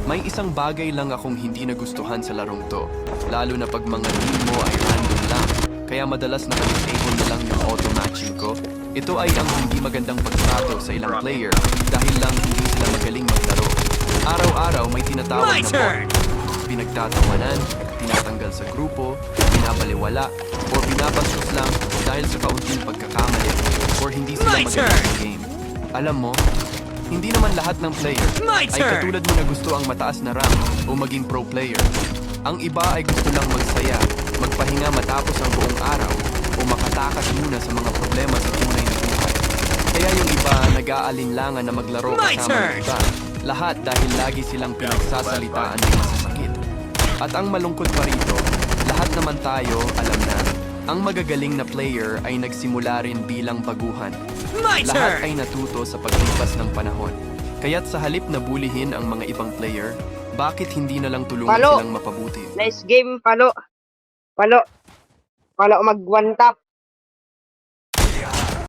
May isang bagay lang akong hindi nagustuhan sa larong to, lalo na pag mga team mo ay random lang. Kaya madalas naka-disable na lang yung auto-matching ko. Ito ay ang hindi magandang pagtrato sa ilang player dahil lang hindi sila magaling maglaro. Araw-araw may tinatawag na bot. Pinagtatawanan, tinatanggal sa grupo, binabaliwala, o binabastos lang dahil sa kaunting pagkakamali or hindi sila magaling sa game. Alam mo, hindi naman lahat ng player ay katulad mo na gusto ang mataas na rank o maging pro player. Ang iba ay gusto lang magsaya, magpahinga matapos ang buong araw o makatakas muna sa mga problema sa tunay na buhay. Kaya yung iba nag-aalinlangan na maglaro kasama ng iba. Lahat dahil lagi silang pinagsasalitaan ng masasakit. At ang malungkot pa rito, lahat naman tayo, alam na, ang magagaling na player ay nagsimula rin bilang baguhan. Lahat ay natuto sa paglipas ng panahon. Kaya't sa halip na bulihin ang mga ibang player, bakit hindi na lang tulungan silang mapabuti? Nice game, Palo. Palo mag one tap.